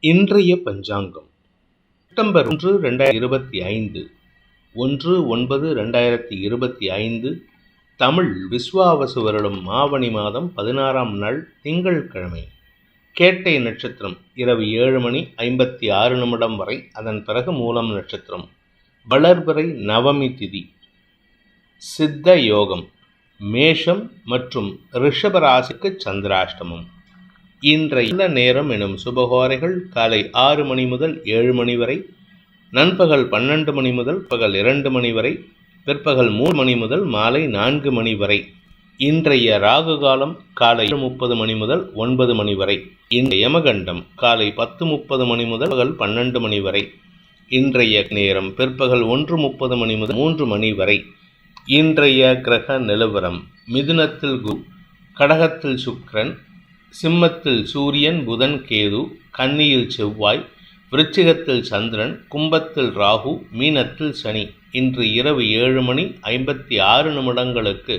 இன்றைய பஞ்சாங்கம் செப்டம்பர் 1, 2025 1/9/2025 தமிழ் விஸ்வாவசு வருடம் ஆவணி மாதம் 16ஆம் நாள் திங்கட்கிழமை. கேட்டை நட்சத்திரம் இரவு 7:56 வரை, அதன் பிறகு மூலம் நட்சத்திரம். வளர்பிறை நவமி திதி. சித்த யோகம். மேஷம் மற்றும் ரிஷப ராசிக்கு சந்திராஷ்டமம். இன்றைய நேரம் எனும் சுபகோரைகள் காலை 6 மணி முதல் 7 மணி வரை, நண்பகல் 12 மணி முதல் பகல் 2 மணி வரை, பிற்பகல் 3 மணி முதல் மாலை 4 மணி வரை. இன்றைய ராகு காலம் காலை 7:30 மணி முதல் 9 மணி வரை. இன்றைய யமகண்டம் காலை 10:30 மணி முதல் பகல் 12 மணி வரை. இன்றைய நேரம் பிற்பகல் 1:30 மணி முதல் 3 மணி வரை. இன்றைய கிரக நிலவரம்: மிதுனத்தில் குரு, கடகத்தில் சுக்கிரன், சிம்மத்தில் சூரியன், புதன், கேது, கன்னியில் செவ்வாய், விருச்சிகத்தில் சந்திரன், கும்பத்தில் ராகு, மீனத்தில் சனி. இன்று இரவு 7:56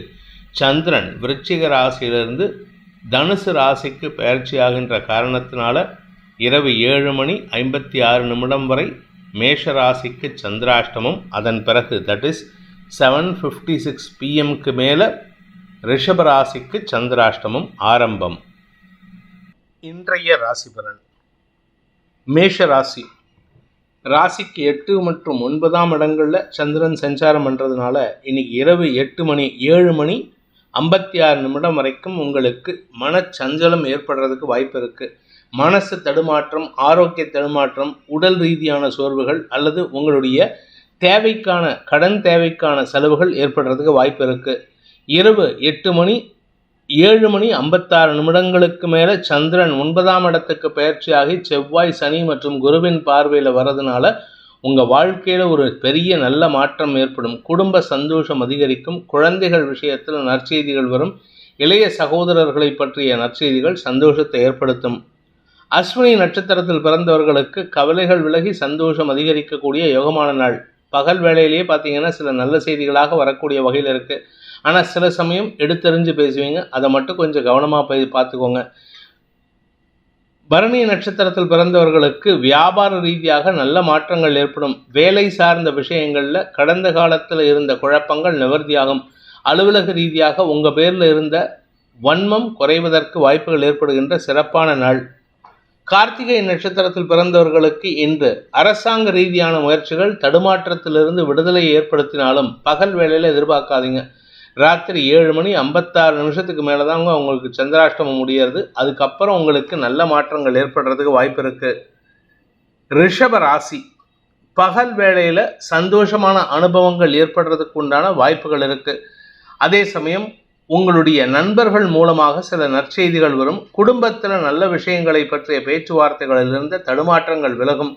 சந்திரன் விருச்சிக ராசியிலிருந்து தனுசு ராசிக்கு பயிற்சியாகின்ற காரணத்தினால இரவு 7:56 வரை மேஷ ராசிக்கு சந்திராஷ்டமம். அதன் பிறகு தட் இஸ் 7:56 PM மேலே ரிஷப ராசிக்கு சந்திராஷ்டமம் ஆரம்பம். இன்றைய ராசி பலன். மேஷ ராசி. ராசிக்கு 8 மற்றும் 9ஆம் இடங்களில் சந்திரன் சஞ்சாரம் பண்ணுறதுனால இன்னைக்கு இரவு 7:56 வரைக்கும் உங்களுக்கு மனச்சஞ்சலம் ஏற்படுறதுக்கு வாய்ப்பு இருக்குது. மனசு தடுமாற்றம், ஆரோக்கிய தடுமாற்றம், உடல் ரீதியான சோர்வுகள் அல்லது உங்களுடைய தேவைக்கான கடன் தேவைக்கான செலவுகள் ஏற்படுறதுக்கு வாய்ப்பு இருக்குது. இரவு 7:56 மேலே சந்திரன் 9ஆம் இடத்துக்கு பயிற்சியாகி செவ்வாய், சனி மற்றும் குருவின் பார்வையில் வர்றதுனால உங்கள் வாழ்க்கையில் ஒரு பெரிய நல்ல மாற்றம் ஏற்படும். குடும்ப சந்தோஷம் அதிகரிக்கும். குழந்தைகள் விஷயத்தில் நற்செய்திகள் வரும். இளைய சகோதரர்களை பற்றிய நற்செய்திகள் சந்தோஷத்தை ஏற்படுத்தும். அஸ்வினி நட்சத்திரத்தில் பிறந்தவர்களுக்கு கவலைகள் விலகி சந்தோஷம் அதிகரிக்கக்கூடிய யோகமான நாள். பகல் வேளையிலேயே பார்த்தீங்கன்னா சில நல்ல செய்திகளாக வரக்கூடிய வகையில் இருக்குது. ஆனால் சில சமயம் எடுத்தறிஞ்சு பேசுவீங்க, அதை மட்டும் கொஞ்சம் கவனமாக பார்த்துக்கோங்க. பரணி நட்சத்திரத்தில் பிறந்தவர்களுக்கு வியாபார ரீதியாக நல்ல மாற்றங்கள் ஏற்படும். வேலை சார்ந்த விஷயங்களில் கடந்த காலத்தில் இருந்த குழப்பங்கள் நிவர்த்தியாகும். அலுவலக ரீதியாக உங்கள் பேரில் இருந்த வன்மம் குறைவதற்கு வாய்ப்புகள் ஏற்படுகின்ற சிறப்பான நாள். கார்த்திகை நட்சத்திரத்தில் பிறந்தவர்களுக்கு இன்று அரசாங்க ரீதியான முயற்சிகள் தடுமாற்றத்திலிருந்து விடுதலை ஏற்படுத்தினாலும் பகல் வேளையில் எதிர்பார்க்காதீங்க. ராத்திரி 7:56 மேலே தாங்க உங்களுக்கு சந்திராஷ்டமம் முடியாது. அதுக்கப்புறம் உங்களுக்கு நல்ல மாற்றங்கள் ஏற்படுறதுக்கு வாய்ப்பு இருக்குது. ரிஷப ராசி. பகல் வேளையில் சந்தோஷமான அனுபவங்கள் ஏற்படுறதுக்கு உண்டான வாய்ப்புகள் இருக்குது. அதே சமயம் உங்களுடைய நண்பர்கள் மூலமாக சில நற்செய்திகள் வரும். குடும்பத்தில் நல்ல விஷயங்களை பற்றிய பேச்சுவார்த்தைகளிலிருந்து தடுமாற்றங்கள் விலகும்.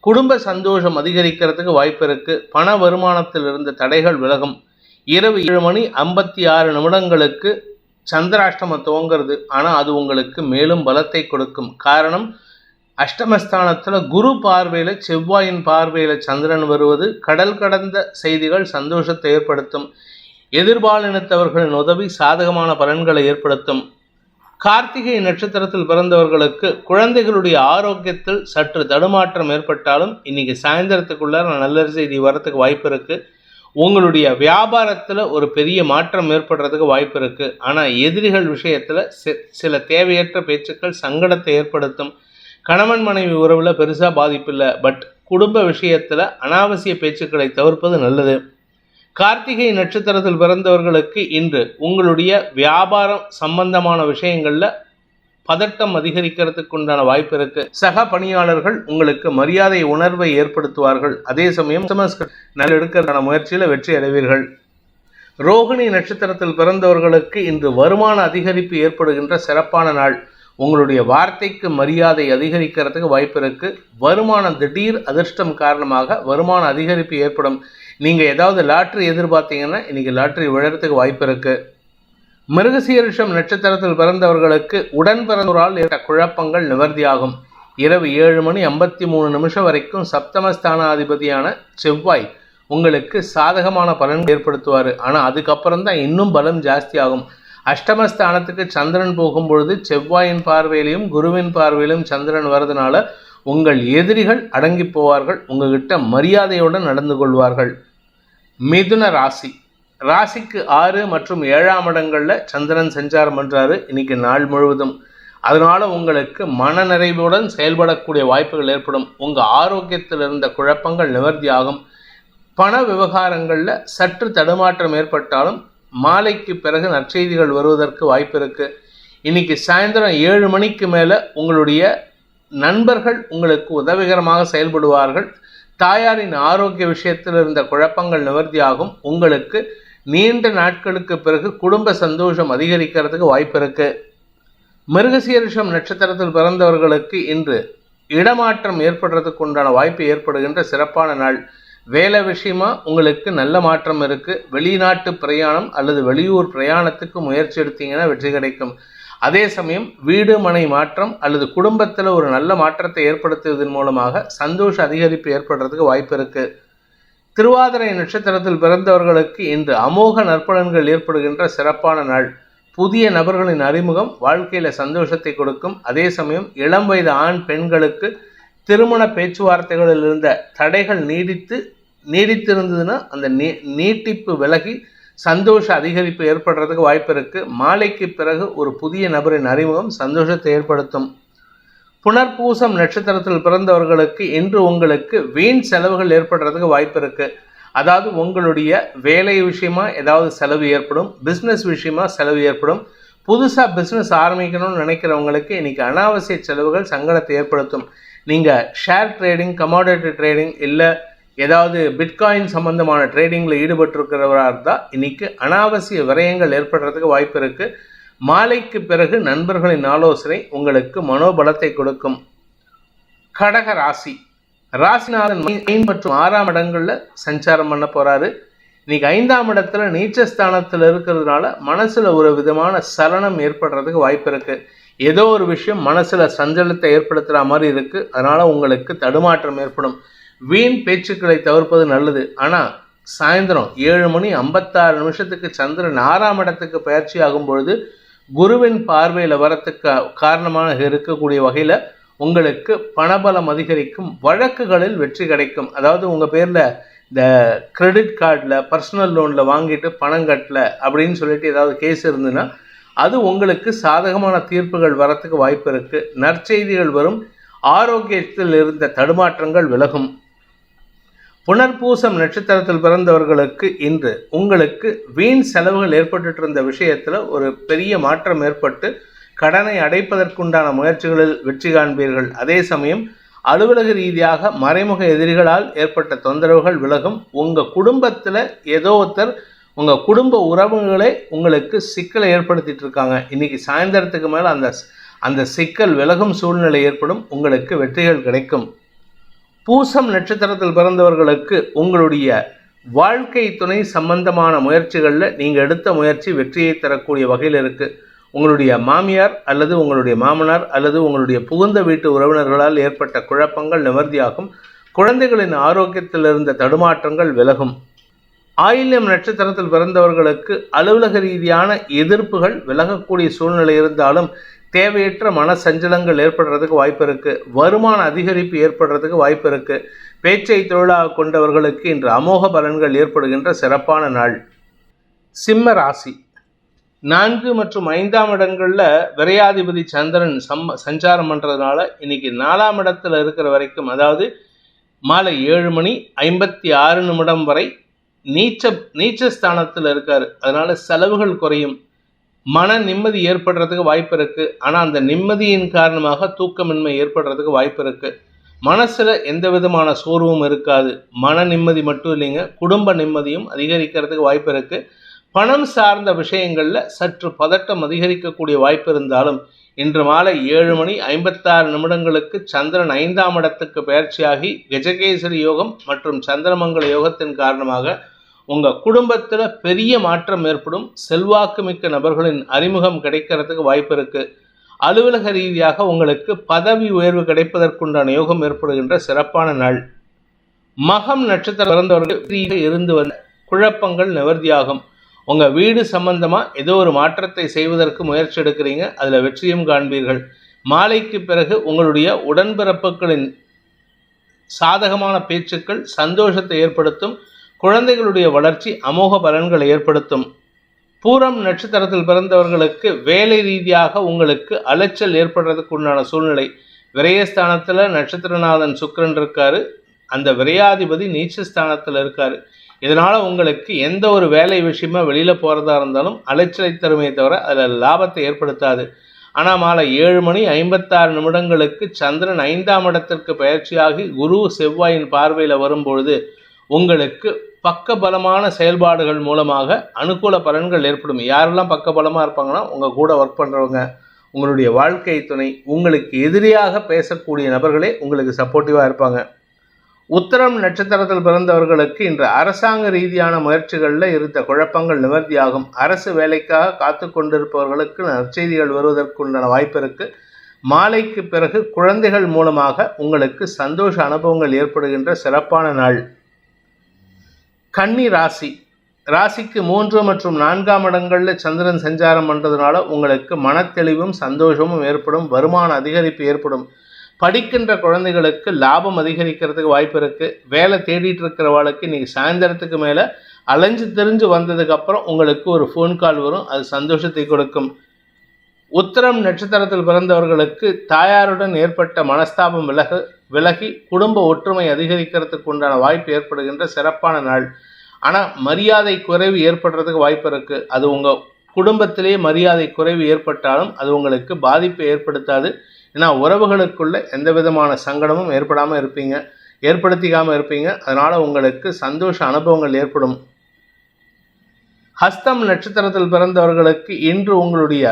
குடும்ப சந்தோஷம் அதிகரிக்கிறதுக்கு வாய்ப்பு இருக்குது. பண வருமானத்தில் இருந்த தடைகள் விலகும். இரவு 7:56 சந்திராஷ்டமம் துவங்கிறது. ஆனால் அது உங்களுக்கு மேலும் பலத்தை கொடுக்கும். காரணம், அஷ்டமஸ்தானத்தில் குரு பார்வையில் செவ்வாயின் பார்வையில் சந்திரன் வருவது கடல் கடந்த செய்திகள் சந்தோஷத்தை ஏற்படுத்தும். எதிர்பாலினத்தவர்களின் உதவி சாதகமான பலன்களை ஏற்படுத்தும். கார்த்திகை நட்சத்திரத்தில் பிறந்தவர்களுக்கு குழந்தைகளுடைய ஆரோக்கியத்தில் சற்று தடுமாற்றம் ஏற்பட்டாலும் இன்னைக்கு சாயந்தரத்துக்குள்ள நல்ல செய்தி வரத்துக்கு வாய்ப்பு இருக்குது. உங்களுடைய வியாபாரத்தில் ஒரு பெரிய மாற்றம் ஏற்படுறதுக்கு வாய்ப்பு இருக்குது. ஆனால் எதிரிகள் விஷயத்தில் சில தேவையற்ற பேச்சுக்கள் சங்கடத்தை ஏற்படுத்தும். கணவன் மனைவி உறவில் பெருசாக பாதிப்பில்லை. பட் குடும்ப விஷயத்தில் அனாவசிய பேச்சுக்களை தவிர்ப்பது நல்லது. கார்த்திகை நட்சத்திரத்தில் பிறந்தவர்களுக்கு இன்று உங்களுடைய வியாபாரம் சம்பந்தமான விஷயங்களில் பதட்டம் அதிகரிக்கிறதுக்கு உண்டான வாய்ப்பு இருக்கு. சக பணியாளர்கள் உங்களுக்கு மரியாதை உணர்வை ஏற்படுத்துவார்கள். அதே சமயம் நல்ல எடுக்கிறதான முயற்சியில் வெற்றி அடைவீர்கள். ரோகிணி நட்சத்திரத்தில் பிறந்தவர்களுக்கு இன்று வருமான அதிகரிப்பு ஏற்படுகின்ற சிறப்பான நாள். உங்களுடைய வார்த்தைக்கு மரியாதை அதிகரிக்கிறதுக்கு வாய்ப்பு இருக்கு. வருமானம் திடீர் அதிர்ஷ்டம் காரணமாக வருமான அதிகரிப்பு ஏற்படும். நீங்கள் ஏதாவது லாட்ரி எதிர்பார்த்தீங்கன்னா இன்னைக்கு லாட்ரி விழறதுக்கு வாய்ப்பு இருக்கு. மிருகசீரிஷம் நட்சத்திரத்தில் பிறந்தவர்களுக்கு உடன் பிறந்தோரால் ஏற்பட்ட குழப்பங்கள் நிவர்த்தியாகும். இரவு 7:53 வரைக்கும் சப்தமஸ்தானாதிபதியான செவ்வாய் உங்களுக்கு சாதகமான பலன் ஏற்படுத்துவார். ஆனால் அதுக்கப்புறம் தான் இன்னும் பலம் ஜாஸ்தி ஆகும். அஷ்டமஸ்தானத்துக்கு சந்திரன் போகும்பொழுது செவ்வாயின் பார்வையிலையும் குருவின் பார்வையிலும் சந்திரன் வரதுனால உங்கள் எதிரிகள் அடங்கி போவார்கள். உங்ககிட்ட மரியாதையுடன் நடந்து கொள்வார்கள். மிதுன ராசி. ராசிக்கு 6 மற்றும் 7ஆம் இடங்களில் சந்திரன் சஞ்சாரம் பண்ணுறாரு இன்னைக்கு நாள் முழுவதும். அதனால உங்களுக்கு மன நிறைவுடன் செயல்படக்கூடிய வாய்ப்புகள் ஏற்படும். உங்கள் ஆரோக்கியத்தில் இருந்த குழப்பங்கள் நிவர்த்தியாகும். பண விவகாரங்களில் சற்று தடுமாற்றம் ஏற்பட்டாலும் மாலைக்கு பிறகு நற்செய்திகள் வருவதற்கு வாய்ப்பு இருக்குது. இன்னைக்கு சாயந்தரம் 7 மணிக்கு மேலே உங்களுடைய நண்பர்கள் உங்களுக்கு உதவிகரமாக செயல்படுவார்கள். தாயாரின் ஆரோக்கிய விஷயத்தில் இருந்த குழப்பங்கள் நிவர்த்தியாகும். உங்களுக்கு நீண்ட நாட்களுக்கு பிறகு குடும்ப சந்தோஷம் அதிகரிக்கிறதுக்கு வாய்ப்பு இருக்கு. மிருகசீரிஷம் நட்சத்திரத்தில் பிறந்தவர்களுக்கு இன்று இடமாற்றம் ஏற்படுறதுக்கு உண்டான வாய்ப்பு ஏற்படுகின்ற சிறப்பான நாள். வேலை விஷயமா உங்களுக்கு நல்ல மாற்றம் இருக்கு. வெளிநாட்டு பிரயாணம் அல்லது வெளியூர் பிரயாணத்துக்கு முயற்சி எடுத்தீங்கன்னா வெற்றி கிடைக்கும். அதே சமயம் வீடு மனை மாற்றம் அல்லது குடும்பத்தில் ஒரு நல்ல மாற்றத்தை ஏற்படுத்துவதன் மூலமாக சந்தோஷ அதிகரிப்பு ஏற்படுறதுக்கு வாய்ப்பு இருக்கு. திருவாதிரை நட்சத்திரத்தில் பிறந்தவர்களுக்கு இன்று அமோக நற்பலன்கள் ஏற்படுகின்ற சிறப்பான நாள். புதிய நபர்களின் அறிமுகம் வாழ்க்கையில் சந்தோஷத்தை கொடுக்கும். அதே சமயம் இளம் வயது ஆண் பெண்களுக்கு திருமண பேச்சுவார்த்தைகளில் இருந்த தடைகள் நீடித்திருந்ததுன்னா அந்த நீட்டிப்பு விலகி சந்தோஷ அதிகரிப்பு ஏற்படுறதுக்கு வாய்ப்பு இருக்கு. மாலைக்கு பிறகு ஒரு புதிய நபரின் அறிமுகம் சந்தோஷத்தை ஏற்படுத்தும். புனர்பூசம் நட்சத்திரத்தில் பிறந்தவர்களுக்கு இன்று உங்களுக்கு வீண் செலவுகள் ஏற்படுறதுக்கு வாய்ப்பு இருக்கு. அதாவது உங்களுடைய வேலை விஷயமா ஏதாவது செலவு ஏற்படும், பிஸ்னஸ் விஷயமா செலவு ஏற்படும். புதுசாக பிஸ்னஸ் ஆரம்பிக்கணும்னு நினைக்கிறவங்களுக்கு இன்னைக்கு அனாவசிய செலவுகள் சங்கடத்தை ஏற்படுத்தும். நீங்கள் ஷேர் ட்ரேடிங், கமாடிட்டி ட்ரேடிங் இல்லை ஏதாவது பிட்காயின் சம்பந்தமான ட்ரேடிங்கில் ஈடுபட்டிருக்கிறவராக இருந்தால் இன்னைக்கு அனாவசிய விரயங்கள் ஏற்படுறதுக்கு வாய்ப்பு இருக்குது. மாலைக்கு பிறகு நண்பர்களின் ஆலோசனை உங்களுக்கு மனோபலத்தை கொடுக்கும். கடக ராசி. ராசிநாதன் மற்றும் 6ஆம் இடங்களில் சஞ்சாரம் பண்ண போகிறாரு. இன்னைக்கு 5ஆம் இடத்துல நீச்சஸ்தானத்தில் இருக்கிறதுனால மனசில் ஒரு விதமான சலனம் ஏற்படுறதுக்கு வாய்ப்பு இருக்குது. ஏதோ ஒரு விஷயம் மனசில் சஞ்சலத்தை ஏற்படுத்துகிற மாதிரி இருக்குது. அதனால் உங்களுக்கு தடுமாற்றம் ஏற்படும். வீண் பேச்சுக்களை தவிர்ப்பது நல்லது. ஆனால் சாயந்தரம் 7:56 சந்திரன் 6ஆம் இடத்துக்கு பயிற்சி ஆகும் பொழுது குருவின் பார்வையில் வரத்துக்கு காரணமாக இருக்கக்கூடிய வகையில் உங்களுக்கு பணபலம் அதிகரிக்கும். வழக்குகளில் வெற்றி கிடைக்கும். அதாவது உங்கள் பேரில் இந்த கிரெடிட் கார்டில் பர்சனல் லோனில் வாங்கிட்டு பணம் கட்டலை அப்படின்னு சொல்லிட்டு ஏதாவது கேஸ் இருந்ததுன்னா அது உங்களுக்கு சாதகமான தீர்ப்புகள் வரத்துக்கு வாய்ப்பு இருக்குது. நற்செய்திகள் வரும். ஆரோக்கியத்தில் இருந்த தடுமாற்றங்கள் விலகும். புனர்பூசம் நட்சத்திரத்தில் பிறந்தவர்களுக்கு இன்று உங்களுக்கு வீண் செலவுகள் ஏற்பட்டு இருந்த விஷயத்தில் ஒரு பெரிய மாற்றம் ஏற்பட்டு கடனை அடைப்பதற்குண்டான முயற்சிகளில் வெற்றி காண்பீர்கள். அதே சமயம் அலுவலக ரீதியாக மறைமுக எதிரிகளால் ஏற்பட்ட தொந்தரவுகள் விலகும். உங்கள் குடும்பத்தில் ஏதோ ஒருத்தர் உங்கள் குடும்ப உறவுகளே உங்களுக்கு சிக்கலை ஏற்படுத்திட்டு இருக்காங்க. இன்னைக்கு சாயந்தரத்துக்கு மேலே அந்த சிக்கல் விலகும் சூழ்நிலை ஏற்படும். உங்களுக்கு வெற்றிகள் கிடைக்கும். பூசம் நட்சத்திரத்தில் பிறந்தவர்களுக்கு உங்களுடைய வாழ்க்கை துணை சம்பந்தமான முயற்சிகளில் நீங்கள் எடுத்த முயற்சி வெற்றியை தரக்கூடிய வகையில் இருக்குது. உங்களுடைய மாமியார் அல்லது உங்களுடைய மாமனார் அல்லது உங்களுடைய புகுந்த வீட்டு உறவினர்களால் ஏற்பட்ட குழப்பங்கள் நிவர்த்தியாகும். குழந்தைகளின் ஆரோக்கியத்தில் இருந்த தடுமாற்றங்கள் விலகும். ஆயில்யம் நட்சத்திரத்தில் பிறந்தவர்களுக்கு அலுவலக ரீதியான எதிர்ப்புகள் விலகக்கூடிய சூழ்நிலை இருந்தாலும் தேவையற்ற மன சஞ்சலங்கள் ஏற்படுறதுக்கு வாய்ப்பு இருக்குது. வருமான அதிகரிப்பு ஏற்படுறதுக்கு வாய்ப்பு இருக்குது. பேச்சை தொழிலாக கொண்டவர்களுக்கு இன்று அமோக பலன்கள் ஏற்படுகின்ற சிறப்பான நாள். சிம்ம ராசி. 4 மற்றும் 5ஆம் இடங்களில் விரையாதிபதி சந்திரன் சஞ்சாரம் பண்ணுறதுனால இன்னைக்கு 4ஆம் இடத்துல இருக்கிற வரைக்கும், அதாவது மாலை 7:56 வரை நீச்சஸ்தானத்தில் இருக்கார். அதனால செலவுகள் குறையும். மன நிம்மதி ஏற்படுறதுக்கு வாய்ப்பு இருக்குது. ஆனால் அந்த நிம்மதியின் காரணமாக தூக்கமின்மை ஏற்படுறதுக்கு வாய்ப்பு இருக்குது. மனசில் எந்த விதமான சோர்வும் இருக்காது. மன நிம்மதி மட்டும் இல்லைங்க, குடும்ப நிம்மதியும் அதிகரிக்கிறதுக்கு வாய்ப்பு இருக்குது. பணம் சார்ந்த விஷயங்களில் சற்று பதட்டம் அதிகரிக்கக்கூடிய வாய்ப்பு இருந்தாலும் இன்று மாலை 7:56 சந்திரன் 5ஆம் இடத்துக்கு பயிற்சியாகி கஜகேசரி யோகம் மற்றும் சந்திரமங்கல யோகத்தின் காரணமாக உங்கள் குடும்பத்தில் பெரிய மாற்றம் ஏற்படும். செல்வாக்கு மிக்க நபர்களின் அறிமுகம் கிடைக்கிறதுக்கு வாய்ப்பு இருக்குது. அலுவலக ரீதியாக உங்களுக்கு பதவி உயர்வு கிடைப்பதற்குண்டான யோகம் ஏற்படுகின்ற சிறப்பான நாள். மகம் நட்சத்திரம் பிறந்தவர்கள் இருந்து வந்த குழப்பங்கள் நிவர்த்தியாகும். உங்கள் வீடு சம்பந்தமாக ஏதோ ஒரு மாற்றத்தை செய்வதற்கு முயற்சி எடுக்கிறீங்க, அதில் வெற்றியும் காண்பீர்கள். மாலைக்கு பிறகு உங்களுடைய உடன்பிறப்புகளின் சாதகமான பேச்சுக்கள் சந்தோஷத்தை ஏற்படுத்தும். குழந்தைகளுடைய வளர்ச்சி அமோக பலன்களை ஏற்படுத்தும். பூரம் நட்சத்திரத்தில் பிறந்தவர்களுக்கு வேலை ரீதியாக உங்களுக்கு அலைச்சல் ஏற்படுறதுக்கு உண்டான சூழ்நிலை. விரயஸ்தானத்தில் நட்சத்திரநாதன் சுக்கிரன் இருக்காரு. அந்த விரையாதிபதி நீச்சஸ்தானத்தில் இருக்காரு. இதனால் உங்களுக்கு எந்த ஒரு வேலை விஷயமா வெளியில் போகிறதா இருந்தாலும் அலைச்சலை தருமே தவிர அதில் லாபத்தை ஏற்படுத்தாது. ஆனால் மாலை 7:56 சந்திரன் 5ஆம் இடத்திற்கு பயிற்சியாகி குரு செவ்வாயின் பார்வையில் வரும்பொழுது உங்களுக்கு பக்கபலமான செயல்பாடுகள் மூலமாக அனுகூல பலன்கள் ஏற்படும். யாரெல்லாம் பக்கபலமாக இருப்பாங்கன்னா உங்கள் கூட ஒர்க் பண்ணுறவங்க, உங்களுடைய வாழ்க்கை துணை, உங்களுக்கு எதிரியாக பேசக்கூடிய நபர்களே உங்களுக்கு சப்போர்ட்டிவாக இருப்பாங்க. உத்திரம் நட்சத்திரத்தில் பிறந்தவர்களுக்கு இன்று அரசாங்க ரீதியான முயற்சிகளில் இருந்த குழப்பங்கள் நிவர்த்தியாகும். அரசு வேலைக்காக காத்து கொண்டிருப்பவர்களுக்கு நற்செய்திகள் வருவதற்குண்டான வாய்ப்பு இருக்குது. மாலைக்கு பிறகு குழந்தைகள் மூலமாக உங்களுக்கு சந்தோஷ அனுபவங்கள் ஏற்படுகின்ற சிறப்பான நாள். கன்னி ராசிக்கு 3 மற்றும் 4ஆம் இடங்களில் சந்திரன் சஞ்சாரம் பண்ணுறதுனால உங்களுக்கு மனத்தெளிவும் சந்தோஷமும் ஏற்படும். வருமான அதிகரிப்பு ஏற்படும். படிக்கின்ற குழந்தைகளுக்கு லாபம் அதிகரிக்கிறதுக்கு வாய்ப்பு இருக்குது. வேலை தேடிட்டு இருக்கிறவாளுக்கு இன்றைக்கி சாயந்தரத்துக்கு மேலே அலைஞ்சு தெரிஞ்சு வந்ததுக்கப்புறம் உங்களுக்கு ஒரு ஃபோன் கால் வரும். அது சந்தோஷத்தை கொடுக்கும். உத்திரம் நட்சத்திரத்தில் பிறந்தவர்களுக்கு தாயாருடன் ஏற்பட்ட மனஸ்தாபம் விலகி குடும்ப ஒற்றுமை அதிகரிக்கிறதுக்கு உண்டான வாய்ப்பு ஏற்படுகின்ற சிறப்பான நாள். ஆனால் மரியாதை குறைவு ஏற்படுறதுக்கு வாய்ப்பு இருக்குது. அது உங்கள் குடும்பத்திலே மரியாதை குறைவு ஏற்பட்டாலும் அது உங்களுக்கு பாதிப்பை ஏற்படுத்தாது. ஏன்னா உறவுகளுக்குள்ள எந்த விதமான சங்கடமும் ஏற்படுத்திக்காமல் இருப்பீங்க. அதனால் உங்களுக்கு சந்தோஷ அனுபவங்கள் ஏற்படும். ஹஸ்தம் நட்சத்திரத்தில் பிறந்தவர்களுக்கு இன்று உங்களுடைய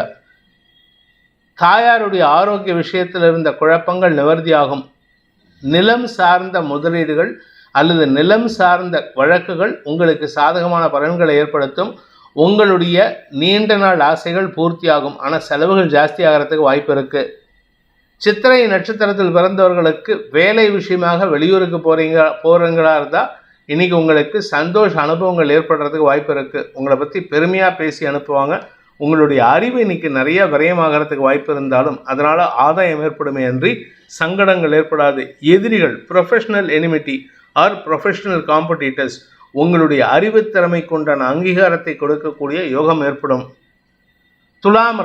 தாயாருடைய ஆரோக்கிய விஷயத்தில் இருந்த குழப்பங்கள் நிவர்த்தியாகும். நிலம் சார்ந்த முதலீடுகள் அல்லது நிலம் சார்ந்த வழக்குகள் உங்களுக்கு சாதகமான பலன்களை ஏற்படுத்தும். உங்களுடைய நீண்ட நாள் ஆசைகள் பூர்த்தியாகும். ஆனால் செலவுகள் ஜாஸ்தி ஆகிறதுக்கு வாய்ப்பு இருக்குது. சித்திரை நட்சத்திரத்தில் பிறந்தவர்களுக்கு வேலை விஷயமாக வெளியூருக்கு போகிறீங்களா இருந்தால் இன்றைக்கி உங்களுக்கு சந்தோஷ அனுபவங்கள் ஏற்படுறதுக்கு வாய்ப்பு இருக்குது. உங்களை பற்றி பெருமையாக பேசி அனுப்புவாங்க. உங்களுடைய அறிவு இன்றைக்கி நிறைய விரயமாகிறதுக்கு வாய்ப்பு இருந்தாலும் அதனால் ஆதாயம் ஏற்படுமே அன்றி சங்கடங்கள் ஏற்படாது. எதிரிகள், professional enmity or professional competitors உங்களுடைய அறிவுத்திறமைக்கு உண்டான அங்கீகாரத்தை கொடுக்கக்கூடிய யோகம் ஏற்படும். துலாம்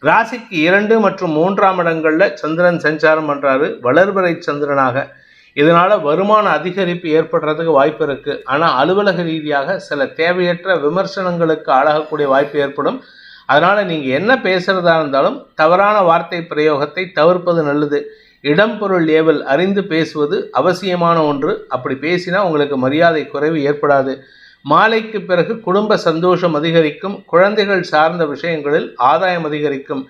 ராசிக்கு 2 மற்றும் 3ஆம் இடங்களில் சந்திரன் சஞ்சாரம் பண்ணுறாரு, வளர்பிறை சந்திரனாக. இதனால் வருமான அதிகரிப்பு ஏற்படுறதுக்கு வாய்ப்பு இருக்குது. ஆனால் அலுவலக ரீதியாக சில தேவையற்ற விமர்சனங்களுக்கு ஆளாகக்கூடிய வாய்ப்பு ஏற்படும். அதனால் நீங்கள் என்ன பேசுகிறதா இருந்தாலும் தவறான வார்த்தை பிரயோகத்தை தவிர்ப்பது நல்லது. இடம் பொருள் ஏவல் அறிந்து பேசுவது அவசியமான ஒன்று. அப்படி பேசினா உங்களுக்கு மரியாதை குறைவு ஏற்படாது. மாலைக்கு பிறகு குடும்ப சந்தோஷம் அதிகரிக்கும். குழந்தைகள் சார்ந்த விஷயங்களில் ஆதாயம் அதிகரிக்கும்.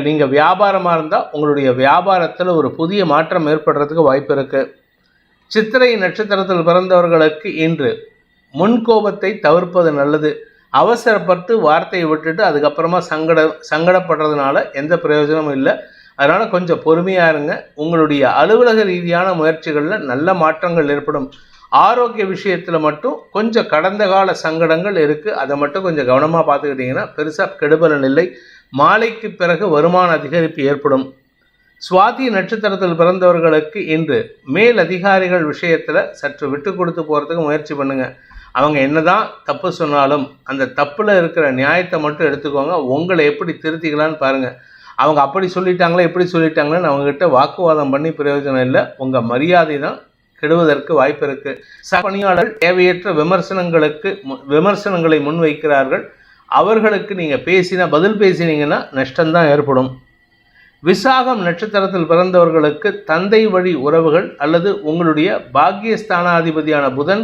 நீங்கள் வியாபாரமாக இருந்தால் உங்களுடைய வியாபாரத்தில் ஒரு புதிய மாற்றம் ஏற்படுறதுக்கு வாய்ப்பு இருக்குது. சித்திரை நட்சத்திரத்தில் பிறந்தவர்களுக்கு இன்று முன்கோபத்தை தவிர்ப்பது நல்லது. அவசரப்பட்டு வார்த்தையை விட்டுட்டு அதுக்கப்புறமா சங்கடப்படுறதுனால எந்த பிரயோஜனமும் இல்லை. அதனால் கொஞ்சம் பொறுமையாக இருங்க. உங்களுடைய அலுவலக ரீதியான முயற்சிகளில் நல்ல மாற்றங்கள் ஏற்படும். ஆரோக்கிய விஷயத்தில் மட்டும் கொஞ்சம் கடந்த கால சங்கடங்கள் இருக்குது. அதை மட்டும் கொஞ்சம் கவனமாக பார்த்துக்கிட்டிங்கன்னா பெருசாக கெடுபலன் இல்லை. மாலைக்கு பிறகு வருமான அதிகரிப்பு ஏற்படும். சுவாதி நட்சத்திரத்தில் பிறந்தவர்களுக்கு இன்று மேல் அதிகாரிகள் விஷயத்தில் சற்று விட்டு கொடுத்து போகிறதுக்கு முயற்சி பண்ணுங்கள். அவங்க என்னதான் தப்பு சொன்னாலும் அந்த தப்பில் இருக்கிற நியாயத்தை மட்டும் எடுத்துக்கோங்க. உங்களை எப்படி திருத்திக்கலான்னு பாருங்கள். அவங்க அப்படி சொல்லிட்டாங்களே இப்படி சொல்லிட்டாங்களேன்னு அவங்ககிட்ட வாக்குவாதம் பண்ணி பிரயோஜனம் இல்லை. உங்கள் மரியாதை தான் கெடுவதற்கு வாய்ப்பு இருக்குது. சக பணியாளர்கள் தேவையற்ற விமர்சனங்களை முன்வைக்கிறார்கள். அவர்களுக்கு நீங்கள் பதில் பேசினீங்கன்னா நஷ்டம்தான் ஏற்படும். விசாகம் நட்சத்திரத்தில் பிறந்தவர்களுக்கு தந்தை வழி உறவுகள் அல்லது உங்களுடைய பாக்கியஸ்தானாதிபதியான புதன்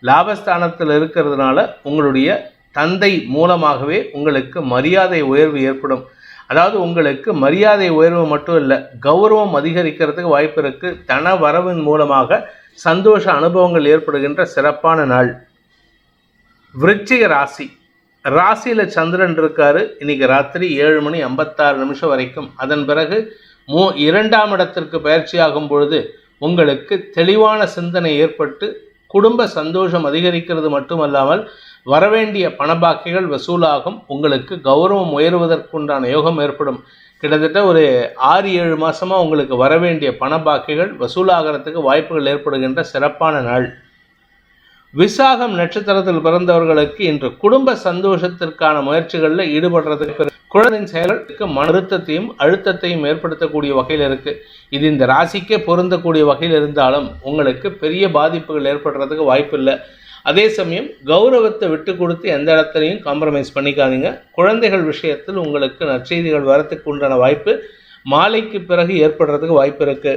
லாபஸ்தானத்தில் இருக்கிறதுனால உங்களுடைய தந்தை மூலமாகவே உங்களுக்கு மரியாதை உயர்வு ஏற்படும். அதாவது உங்களுக்கு மரியாதை உயர்வு மட்டும் இல்லை, கௌரவம் அதிகரிக்கிறதுக்கு வாய்ப்பு இருக்குது. தன வரவின் மூலமாக சந்தோஷ அனுபவங்கள் ஏற்படுகின்ற சிறப்பான நாள். விருச்சிக ராசியில் சந்திரன் இருக்காரு. இன்னைக்கு ராத்திரி 7:56 வரைக்கும். அதன் பிறகு 2ஆம் இடத்திற்கு பயிற்சியாகும் பொழுது உங்களுக்கு தெளிவான சிந்தனை ஏற்பட்டு குடும்ப சந்தோஷம் அதிகரிக்கிறது மட்டுமல்லாமல் வரவேண்டிய பணபாக்கிகள் வசூலாகும். உங்களுக்கு கௌரவம் உயர்வதற்குண்டான யோகம் ஏற்படும். கிட்டத்தட்ட ஒரு 6-7 மாதமாக உங்களுக்கு வர வேண்டிய பண பாக்கிகள் வசூலாகிறதுக்கு வாய்ப்புகள் ஏற்படுகின்ற சிறப்பான நாள். விசாகம் நட்சத்திரத்தில் பிறந்தவர்களுக்கு இன்று குடும்ப சந்தோஷத்திற்கான முயற்சிகளில் ஈடுபடுறதுக்கு குழந்தையின் செயல்களுக்கு மன அழுத்தத்தையும் அழுத்தத்தையும் ஏற்படுத்தக்கூடிய வகையில் இருக்கு. இது இந்த ராசிக்கே பொருந்தக்கூடிய வகையில் இருந்தாலும் உங்களுக்கு பெரிய பாதிப்புகள் ஏற்படுறதுக்கு வாய்ப்பு இல்லை. அதே சமயம் கௌரவத்தை விட்டு கொடுத்து எந்த இடத்துலையும் காம்ப்ரமைஸ் பண்ணிக்காதீங்க. குழந்தைகள் விஷயத்தில் உங்களுக்கு நற்செய்திகள் வரத்துக்கு உண்டான வாய்ப்பு மாலைக்கு பிறகு ஏற்படுறதுக்கு வாய்ப்பு இருக்கு.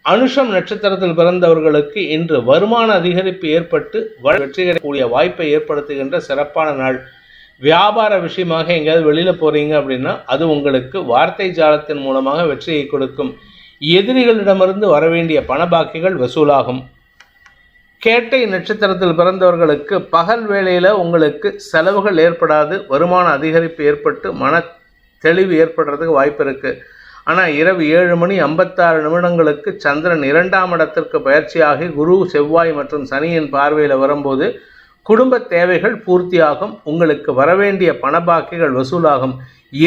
அனுஷம் நட்சத்திரத்தில் பிறந்தவர்களுக்கு இன்று வருமான அதிகரிப்பு ஏற்பட்டு வெற்றி கிடைக்கக்கூடிய வாய்ப்பை ஏற்படுத்துகின்ற சிறப்பான நாள். வியாபார விஷயமாக எங்கேயாவது வெளியில் போகிறீங்க அப்படின்னா அது உங்களுக்கு வார்த்தை ஜாலத்தின் மூலமாக வெற்றியை கொடுக்கும். எதிரிகளிடமிருந்து வரவேண்டிய பண பாக்கிகள் வசூலாகும். கேட்டை நட்சத்திரத்தில் பிறந்தவர்களுக்கு பகல் வேளையில் உங்களுக்கு செலவுகள் ஏற்படாது, வருமான அதிகரிப்பு ஏற்பட்டு மன தெளிவு ஏற்படுறதுக்கு வாய்ப்பு இருக்குது. ஆனால் இரவு 7:56 சந்திரன் 2ஆம் இடத்திற்கு பயிற்சியாகி குரு, செவ்வாய் மற்றும் சனியின் பார்வையில் வரும்போது குடும்ப தேவைகள் பூர்த்தியாகும். உங்களுக்கு வரவேண்டிய பணபாக்கிகள் வசூலாகும்.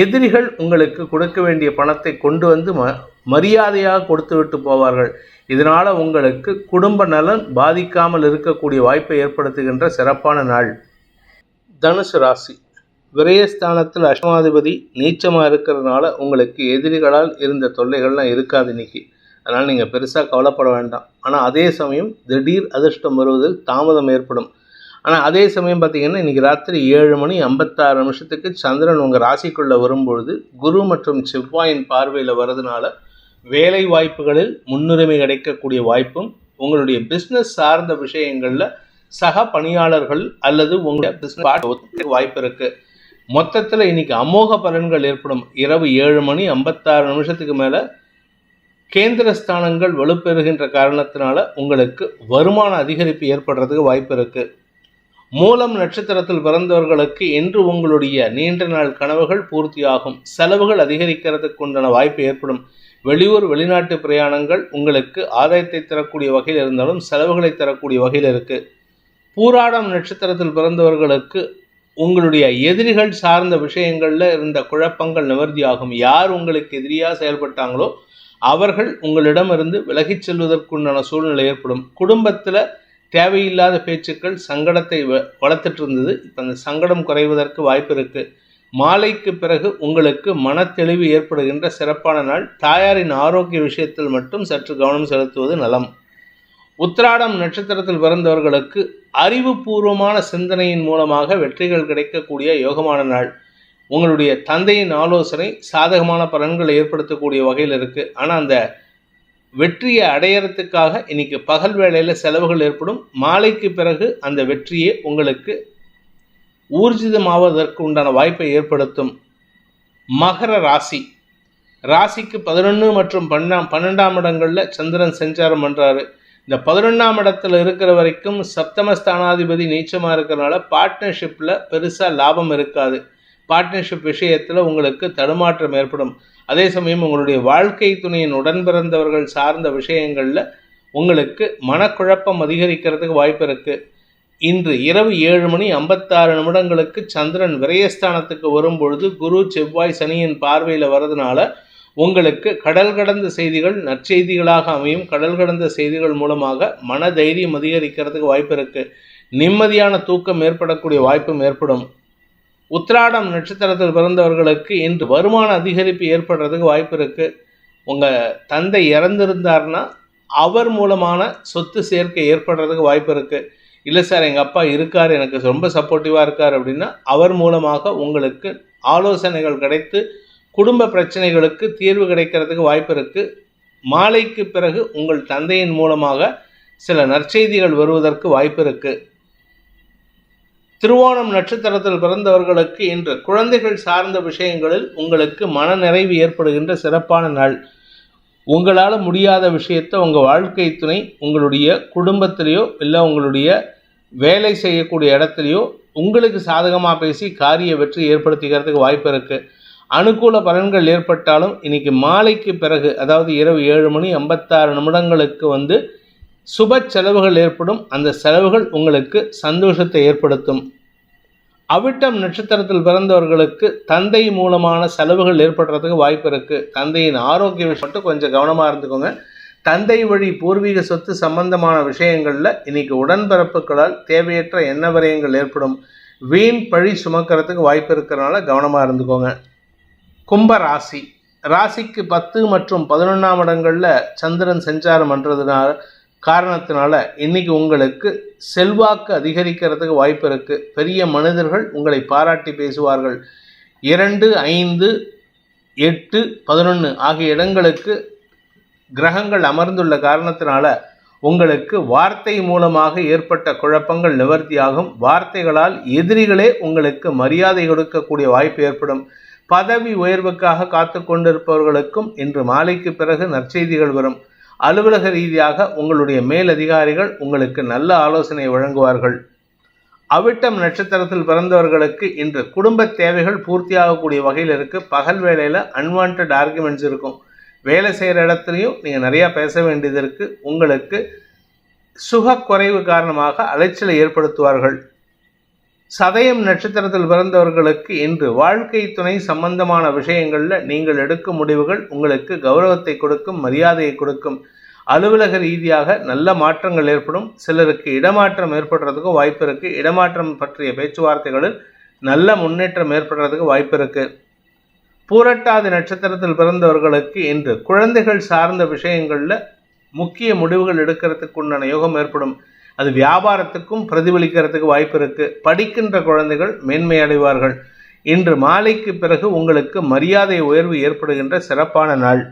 எதிரிகள் உங்களுக்கு கொடுக்க வேண்டிய பணத்தை கொண்டு வந்து மரியாதையாக கொடுத்து விட்டு போவார்கள். இதனால் உங்களுக்கு குடும்ப நலன் பாதிக்காமல் இருக்கக்கூடிய வாய்ப்பை ஏற்படுத்துகின்ற சிறப்பான நாள். தனுசு ராசி. விரயஸ்தானத்தில் அஷ்டமாதிபதி நீச்சமாக இருக்கிறதுனால உங்களுக்கு எதிரிகளால் இருந்த தொல்லைகள்லாம் இருக்காது இன்னைக்கு. அதனால் நீங்கள் பெருசாக கவலைப்பட வேண்டாம். ஆனால் அதே சமயம் திடீர் அதிர்ஷ்டம் வருவதில் தாமதம் ஏற்படும். ஆனால் அதே சமயம் பார்த்திங்கன்னா இன்றைக்கி ராத்திரி 7:56 சந்திரன் உங்கள் ராசிக்குள்ளே வரும்பொழுது குரு மற்றும் செவ்வாயின் பார்வையில் வர்றதுனால வேலை வாய்ப்புகளில் முன்னுரிமை கிடைக்கக்கூடிய வாய்ப்பும், உங்களுடைய பிஸ்னஸ் சார்ந்த விஷயங்களில் சக பணியாளர்கள் அல்லது உங்களுடைய பிஸ்னஸ் வாய்ப்பு இருக்குது. மொத்தத்தில் இன்னைக்கு அமோக பலன்கள் ஏற்படும். இரவு 7:56 மேலே கேந்திர ஸ்தானங்கள் வலுப்பெறுகின்ற காரணத்தினால உங்களுக்கு வருமான அதிகரிப்பு ஏற்படுறதுக்கு வாய்ப்பு இருக்குது. மூலம் நட்சத்திரத்தில் பிறந்தவர்களுக்கு இன்று உங்களுடைய நீண்ட நாள் கனவுகள் பூர்த்தியாகும். செலவுகள் அதிகரிக்கிறதுக்கு உண்டான வாய்ப்பு ஏற்படும். வெளியூர் வெளிநாட்டு பிரயாணங்கள் உங்களுக்கு ஆதாயத்தை தரக்கூடிய வகையில் இருந்தாலும் செலவுகளை தரக்கூடிய வகையில் இருக்குது. பூராடம் நட்சத்திரத்தில் பிறந்தவர்களுக்கு உங்களுடைய எதிரிகள் சார்ந்த விஷயங்களில் இருந்த குழப்பங்கள் நிவர்த்தியாகும். யார் உங்களுக்கு எதிரியாக செயல்பட்டாங்களோ அவர்கள் உங்களிடமிருந்து விலகிச் செல்வதற்குண்டான சூழ்நிலை ஏற்படும். குடும்பத்தில் தேவையில்லாத பேச்சுக்கள் சங்கடத்தை வளர்த்துட்டு இருந்தது. இப்போ அந்த சங்கடம் குறைவதற்கு வாய்ப்பு இருக்குது. மாலைக்கு பிறகு உங்களுக்கு மனத்தெளிவு ஏற்படுகின்ற சிறப்பான நாள். தாயாரின் ஆரோக்கிய விஷயத்தில் மட்டும் சற்று கவனம் செலுத்துவது நலம். உத்திராடம் நட்சத்திரத்தில் பிறந்தவர்களுக்கு அறிவுபூர்வமான சிந்தனையின் மூலமாக வெற்றிகள் கிடைக்கக்கூடிய யோகமான நாள். உங்களுடைய தந்தையின் ஆலோசனை சாதகமான பலன்களை ஏற்படுத்தக்கூடிய வகையில் இருக்குது. ஆனால் அந்த வெற்றியை அடையறதுக்காக இன்னைக்கு பகல் வேளையில் செலவுகள் ஏற்படும். மாலைக்கு பிறகு அந்த வெற்றியை உங்களுக்கு ஊர்ஜிதமாவதற்கு உண்டான வாய்ப்பை ஏற்படுத்தும். மகர ராசி. ராசிக்கு 11 மற்றும் 12ஆம் இடங்களில் சந்திரன் சஞ்சாரம் பண்ணுறாரு. இந்த 11ஆம் இடத்துல இருக்கிற வரைக்கும் சப்தமஸ்தானாதிபதி நீச்சமாக இருக்கிறனால பார்ட்னர்ஷிப்பில் பெருசாக லாபம் இருக்காது. பார்ட்னர்ஷிப் விஷயத்தில் உங்களுக்கு தடுமாற்றம் ஏற்படும். அதே சமயம் உங்களுடைய வாழ்க்கை துணையின் உடன் பிறந்தவர்கள் சார்ந்த விஷயங்களில் உங்களுக்கு மனக்குழப்பம் அதிகரிக்கிறதுக்கு வாய்ப்பு இருக்குது. இன்று இரவு 7:56 சந்திரன் விரயஸ்தானத்துக்கு வரும்பொழுது குரு, செவ்வாய், சனியின் பார்வையில் வர்றதுனால உங்களுக்கு கடல் கடந்த செய்திகள் நற்செய்திகளாக அமையும். கடல் கடந்த செய்திகள் மூலமாக மன தைரியம் அதிகரிக்கிறதுக்கு வாய்ப்பு இருக்குது. நிம்மதியான தூக்கம் ஏற்படக்கூடிய வாய்ப்பும் ஏற்படும். உத்திராடம் நட்சத்திரத்தில் பிறந்தவர்களுக்கு இன்று வருமான அதிகரிப்பு ஏற்படுறதுக்கு வாய்ப்பு இருக்குது. உங்கள் தந்தை இறந்திருந்தார்னா அவர் மூலமான சொத்து சேர்க்கை ஏற்படுறதுக்கு வாய்ப்பு இருக்குது. இல்லை சார் எங்கள் அப்பா இருக்கார், எனக்கு ரொம்ப சப்போர்ட்டிவாக இருக்கார் அப்படின்னா அவர் மூலமாக உங்களுக்கு ஆலோசனைகள் கிடைத்து குடும்ப பிரச்சனைகளுக்கு தீர்வு கிடைக்கிறதுக்கு வாய்ப்பு இருக்குது. மாலைக்கு பிறகு உங்கள் தந்தையின் மூலமாக சில நற்செய்திகள் வருவதற்கு வாய்ப்பு இருக்குது. திருவோணம் நட்சத்திரத்தில் பிறந்தவர்களுக்கு இன்று குழந்தைகள் சார்ந்த விஷயங்களில் உங்களுக்கு மன நிறைவு ஏற்படுகின்ற சிறப்பான நாள். உங்களால் முடியாத விஷயத்தை உங்கள் வாழ்க்கை துணை உங்களுடைய குடும்பத்திலேயோ இல்லை உங்களுடைய வேலை செய்யக்கூடிய இடத்துலையோ உங்களுக்கு சாதகமாக பேசி காரிய வெற்றி ஏற்படுத்திக்கிறதுக்கு வாய்ப்பு இருக்குது. அனுகூல பலன்கள் ஏற்பட்டாலும் இன்னைக்கு மாலைக்கு பிறகு அதாவது இரவு 7:56 சுப செலவுகள் ஏற்படும். அந்த செலவுகள் உங்களுக்கு சந்தோஷத்தை ஏற்படுத்தும். அவிட்டம் நட்சத்திரத்தில் பிறந்தவர்களுக்கு தந்தை மூலமான செலவுகள் ஏற்படுறதுக்கு வாய்ப்பு இருக்குது. தந்தையின் ஆரோக்கிய விஷயம் மட்டும் கொஞ்சம் கவனமாக இருந்துக்கோங்க. தந்தை வழி பூர்வீக சொத்து சம்பந்தமான விஷயங்களில் இன்னைக்கு உடன்பிறப்புகளால் தேவையற்ற எண்ண விரயங்கள் ஏற்படும். வீண் பழி சுமக்கிறதுக்கு வாய்ப்பு இருக்கிறனால கவனமாக இருந்துக்கோங்க. கும்ப ராசி, ராசிக்கு 10 மற்றும் 11ஆம் இடங்களில் சந்திரன் சஞ்சாரம் பண்ணுறதுனால காரணத்தினால இன்னைக்கு உங்களுக்கு செல்வாக்கு அதிகரிக்கிறதுக்கு வாய்ப்பு இருக்குது. பெரிய மனிதர்கள் உங்களை பாராட்டி பேசுவார்கள். 2, 5, 8, 11 ஆகிய இடங்களுக்கு கிரகங்கள் அமர்ந்துள்ள காரணத்தினால உங்களுக்கு வார்த்தை மூலமாக ஏற்பட்ட குழப்பங்கள் நிவர்த்தியாகும். வார்த்தைகளால் எதிரிகளே உங்களுக்கு மரியாதை கொடுக்கக்கூடிய வாய்ப்பு ஏற்படும். பதவி உயர்வுக்காக காத்து கொண்டிருப்பவர்களுக்கும் இன்று மாலைக்கு பிறகு நற்செய்திகள் வரும். அலுவலக ரீதியாக உங்களுடைய மேலதிகாரிகள் உங்களுக்கு நல்ல ஆலோசனை வழங்குவார்கள். அவிட்டம் நட்சத்திரத்தில் பிறந்தவர்களுக்கு இன்று குடும்ப தேவைகள் பூர்த்தியாகக்கூடிய வகையில் இருக்குது. பகல் வேளையில் அன்வான்ட் ஆர்குமெண்ட்ஸ் இருக்கும். வேலை செய்கிற இடத்துலையும் நீங்கள் நிறையா பேச வேண்டியது இருக்குது. உங்களுக்கு சுக குறைவு காரணமாக அலைச்சலை ஏற்படுத்துவார்கள். சதயம் நட்சத்திரத்தில் பிறந்தவர்களுக்கு இன்று வாழ்க்கை துணை சம்பந்தமான விஷயங்களில் நீங்கள் எடுக்கும் முடிவுகள் உங்களுக்கு கௌரவத்தை கொடுக்கும், மரியாதையை கொடுக்கும். அலுவலக ரீதியாக நல்ல மாற்றங்கள் ஏற்படும். சிலருக்கு இடமாற்றம் ஏற்படுறதுக்கும் வாய்ப்பு இருக்குது. இடமாற்றம் பற்றிய பேச்சுவார்த்தைகளில் நல்ல முன்னேற்றம் ஏற்படுறதுக்கு வாய்ப்பு இருக்குது. பூரட்டாதி நட்சத்திரத்தில் பிறந்தவர்களுக்கு இன்று குழந்தைகள் சார்ந்த விஷயங்களில் முக்கிய முடிவுகள் எடுக்கிறதுக்கு உண்டான யோகம் ஏற்படும். அது வியாபாரத்துக்கும் பிரதிபலிக்கிறதுக்கு வாய்ப்பு இருக்குது. படிக்கின்ற குழந்தைகள் மேன்மை அடைவார்கள். இன்று மாலைக்கு பிறகு உங்களுக்கு மரியாதை உயர்வு ஏற்படுகின்ற சிறப்பான நாள்.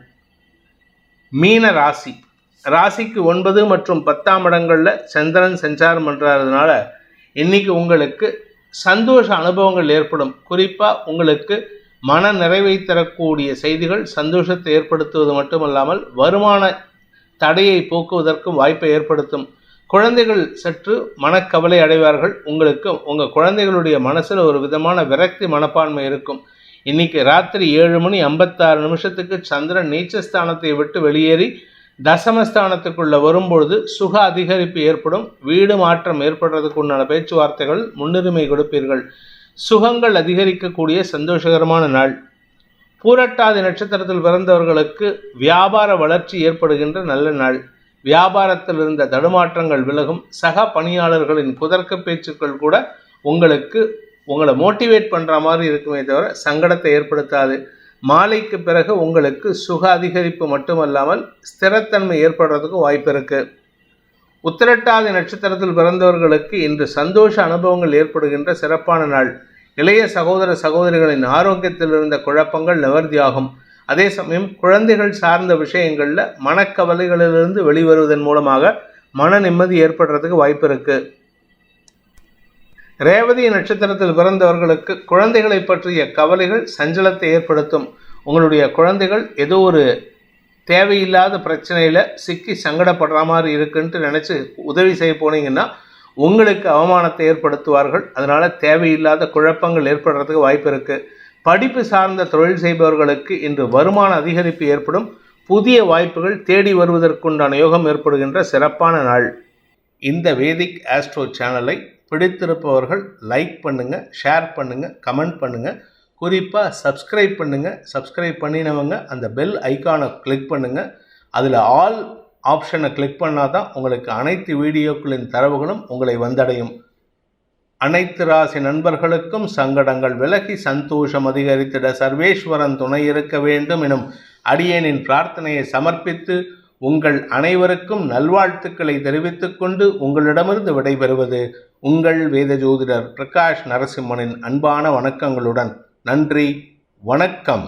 மீன ராசி, ராசிக்கு 9 மற்றும் 10ஆம் இடங்களில் சந்திரன் சஞ்சாரம் பண்ணுறதுனால இன்னைக்கு உங்களுக்கு சந்தோஷ அனுபவங்கள் ஏற்படும். குறிப்பாக உங்களுக்கு மன நிறைவை தரக்கூடிய செய்திகள் சந்தோஷத்தை ஏற்படுத்துவது மட்டுமல்லாமல் வருமான தடையை போக்குவதற்கும் வாய்ப்பை ஏற்படுத்தும். குழந்தைகள் சற்று மனக்கவலை அடைவார்கள். உங்களுக்கு உங்கள் குழந்தைகளுடைய மனசில் ஒரு விதமான விரக்தி மனப்பான்மை இருக்கும். இன்னைக்கு ராத்திரி 7:56 சந்திரன் நீச்சஸ்தானத்தை விட்டு வெளியேறி தசமஸ்தானத்துக்குள்ள வரும்பொழுது சுக அதிகரிப்பு ஏற்படும். வீடு மாற்றம் ஏற்படுறதுக்கு உண்டான பேச்சுவார்த்தைகள் முன்னுரிமை கொடுப்பீர்கள். சுகங்கள் அதிகரிக்கக்கூடிய சந்தோஷகரமான நாள். பூரட்டாதி நட்சத்திரத்தில் பிறந்தவர்களுக்கு வியாபார வளர்ச்சி ஏற்படுகின்ற நல்ல நாள். வியாபாரத்தில் இருந்த தடுமாற்றங்கள் விலகும். சக பணியாளர்களின் குதர்க்க பேச்சுக்கள் கூட உங்களை மோட்டிவேட் பண்ணுற மாதிரி இருக்குமே தவிர சங்கடத்தை ஏற்படுத்தாது. மாலைக்கு பிறகு உங்களுக்கு சுக அதிகரிப்பு மட்டுமல்லாமல் ஸ்திரத்தன்மை ஏற்படுறதுக்கும் வாய்ப்பு இருக்குது. உத்திரட்டாதி நட்சத்திரத்தில் பிறந்தவர்களுக்கு இன்று சந்தோஷ அனுபவங்கள் ஏற்படுகின்ற சிறப்பான நாள். இளைய சகோதர சகோதரிகளின் ஆரோக்கியத்தில் இருந்த குழப்பங்கள் நிவர்த்தியாகும். அதே சமயம் குழந்தைகள் சார்ந்த விஷயங்களில் மனக்கவலைகளிலிருந்து வெளிவருவதன் மூலமாக மன நிம்மதி ஏற்படுறதுக்கு வாய்ப்பு இருக்குது. ரேவதி நட்சத்திரத்தில் பிறந்தவர்களுக்கு குழந்தைகளை பற்றிய கவலைகள் சஞ்சலத்தை ஏற்படுத்தும். உங்களுடைய குழந்தைகள் ஏதோ ஒரு தேவையில்லாத பிரச்சனையில் சிக்கி சங்கடப்படுற மாதிரி இருக்குன்ட்டு நினச்சி உதவி செய்ய போனீங்கன்னா உங்களுக்கு அவமானத்தை ஏற்படுத்துவார்கள். அதனால் தேவையில்லாத குழப்பங்கள் ஏற்படுறதுக்கு வாய்ப்பு இருக்குது. படிப்பு சார்ந்த தொழில் செய்பவர்களுக்கு இன்று வருமான அதிகரிப்பு ஏற்படும். புதிய வாய்ப்புகள் தேடி வருவதற்குண்டான யோகம் ஏற்படுகின்ற சிறப்பான நாள். இந்த வேதிக் ஆஸ்ட்ரோ சேனலை பிடித்திருப்பவர்கள் லைக் பண்ணுங்கள், ஷேர் பண்ணுங்கள், கமெண்ட் பண்ணுங்கள். குறிப்பாக சப்ஸ்கிரைப் பண்ணுங்கள். சப்ஸ்கிரைப் பண்ணினவங்க அந்த பெல் ஐக்கானை கிளிக் பண்ணுங்கள். அதில் ஆல் ஆப்ஷனை கிளிக் பண்ணால் தான் உங்களுக்கு அனைத்து வீடியோக்களின் தரவுகளும் உங்களை வந்தடையும். அனைத்து ராசி நண்பர்களுக்கும் சங்கடங்கள் விலகி சந்தோஷம் அதிகரித்திட சர்வேஸ்வரன் துணை இருக்க வேண்டும் எனும் அடியேனின் பிரார்த்தனையை சமர்ப்பித்து உங்கள் அனைவருக்கும் நல்வாழ்த்துக்களை தெரிவித்துக் கொண்டு உங்களிடமிருந்து விடைபெறுவது உங்கள் வேத ஜோதிடர் பிரகாஷ் நரசிம்மனின் அன்பான வணக்கங்களுடன். நன்றி, வணக்கம்.